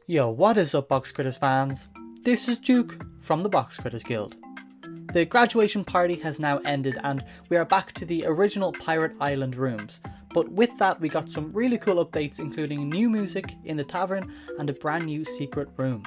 Yo, what is up Box Critters fans? This is Juke from the Box Critters Guild. The graduation party has now ended and we are back to the original Pirate Island rooms, but with that we got some really cool updates including new music in the tavern and a brand new secret room.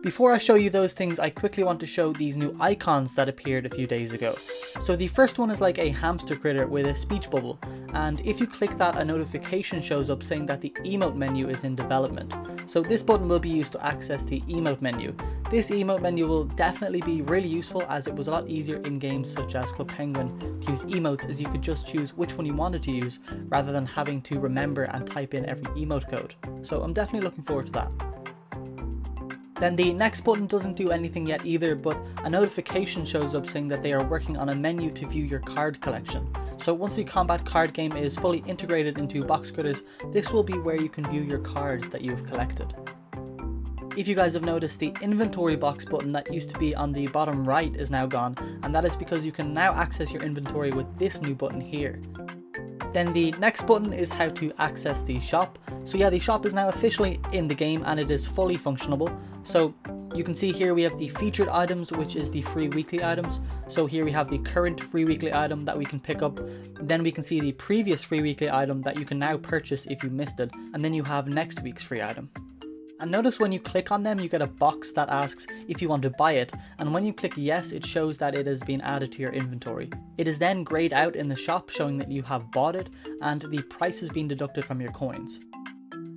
Before I show you those things, I quickly want to show these new icons that appeared a few days ago. So the first one is like a hamster critter with a speech bubble, and if you click that a notification shows up saying that the emote menu is in development. So this button will be used to access the emote menu. This emote menu will definitely be really useful as it was a lot easier in games such as Club Penguin to use emotes, as you could just choose which one you wanted to use rather than having to remember and type in every emote code. So I'm definitely looking forward to that. Then the next button doesn't do anything yet either, but a notification shows up saying that they are working on a menu to view your card collection. So once the combat card game is fully integrated into Box Critters, this will be where you can view your cards that you've collected. If you guys have noticed, the inventory box button that used to be on the bottom right is now gone, and that is because you can now access your inventory with this new button here. Then the next button is how to access the shop. So yeah, the shop is now officially in the game and it is fully functionable. So you can see here we have the featured items, which is the free weekly items. So here we have the current free weekly item that we can pick up. Then we can see the previous free weekly item that you can now purchase if you missed it. And then you have next week's free item. And notice when you click on them, you get a box that asks if you want to buy it, and when you click yes, it shows that it has been added to your inventory. It is then grayed out in the shop showing that you have bought it, and the price has been deducted from your coins.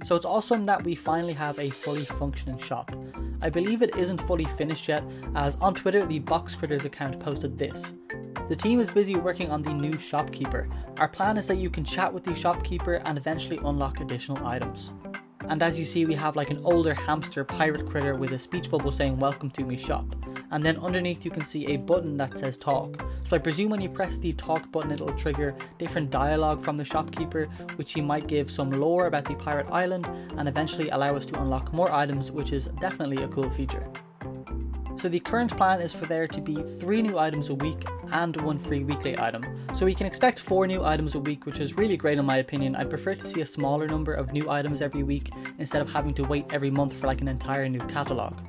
So it's awesome that we finally have a fully functioning shop. I believe it isn't fully finished yet, as on Twitter the Box Critters account posted this. The team is busy working on the new shopkeeper. Our plan is that you can chat with the shopkeeper and eventually unlock additional items. And as you see, we have like an older hamster pirate critter with a speech bubble saying welcome to me shop. And then underneath you can see a button that says talk. So I presume when you press the talk button it'll trigger different dialogue from the shopkeeper, which he might give some lore about the pirate island and eventually allow us to unlock more items, which is definitely a cool feature. So the current plan is for there to be 3 new items a week and 1 free weekly item. So we can expect 4 new items a week, which is really great in my opinion. I'd prefer to see a smaller number of new items every week instead of having to wait every month for like an entire new catalogue.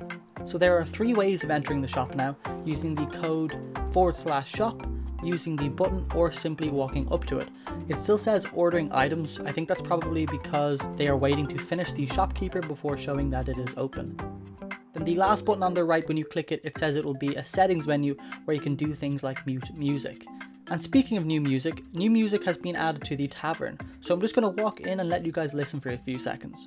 So there are 3 ways of entering the shop now, using the code /shop, using the button, or simply walking up to it. It still says ordering items. I think that's probably because they are waiting to finish the shopkeeper before showing that it is open. Then the last button on the right, when you click it, it says it will be a settings menu where you can do things like mute music. And speaking of new music has been added to the tavern. So I'm just going to walk in and let you guys listen for a few seconds.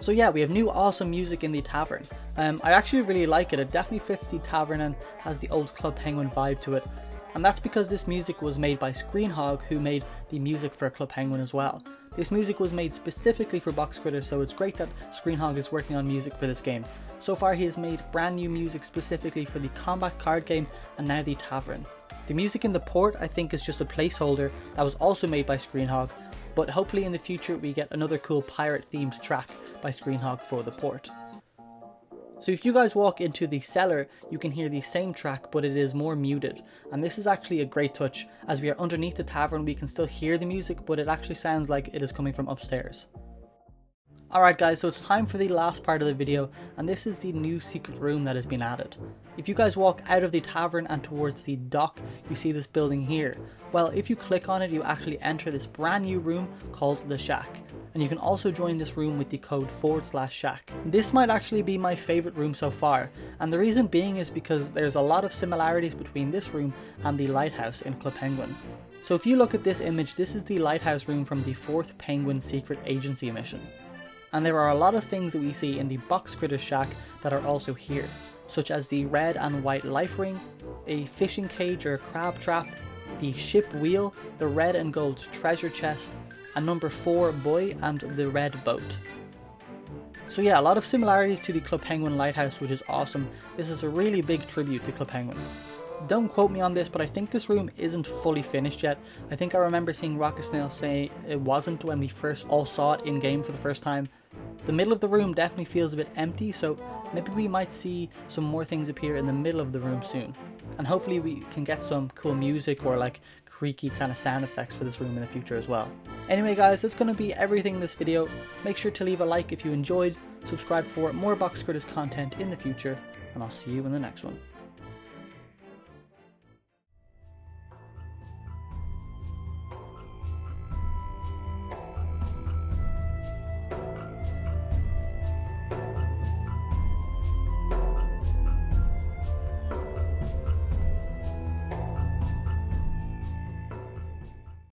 So yeah, we have new awesome music in the tavern. I actually really like it. It definitely fits the tavern and has the old Club Penguin vibe to it. And that's because this music was made by Screenhog, who made the music for Club Penguin as well. This music was made specifically for Box Critters, so it's great that Screenhog is working on music for this game. So far he has made brand new music specifically for the combat card game and now the tavern. The music in the port I think is just a placeholder that was also made by Screenhog, but hopefully in the future we get another cool pirate themed track by Screenhog for the port. So if you guys walk into the cellar, you can hear the same track, but it is more muted. And this is actually a great touch. As we are underneath the tavern, we can still hear the music, but it actually sounds like it is coming from upstairs. Alright guys, so it's time for the last part of the video, and this is the new secret room that has been added. If you guys walk out of the tavern and towards the dock, you see this building here. Well, if you click on it, you actually enter this brand new room called the Shack. And you can also join this room with the code /shack. This might actually be my favorite room so far, and the reason being is because there's a lot of similarities between this room and the lighthouse in Club Penguin. So if you look at this image, this is the lighthouse room from the 4th Penguin Secret Agency mission. And there are a lot of things that we see in the Box Critters Shack that are also here, such as the red and white life ring, a fishing cage or crab trap, the ship wheel, the red and gold treasure chest, a number 4 buoy, and the red boat. So yeah, a lot of similarities to the Club Penguin lighthouse, which is awesome. This is a really big tribute to Club Penguin. Don't quote me on this, but I think this room isn't fully finished yet. I think I remember seeing Rocket Snail say it wasn't when we first all saw it in game for the first time. The middle of the room definitely feels a bit empty, so maybe we might see some more things appear in the middle of the room soon. And hopefully we can get some cool music or like creaky kind of sound effects for this room in the future as well. Anyway guys, that's going to be everything in this video. Make sure to leave a like if you enjoyed, subscribe for more Box Critters content in the future, and I'll see you in the next one.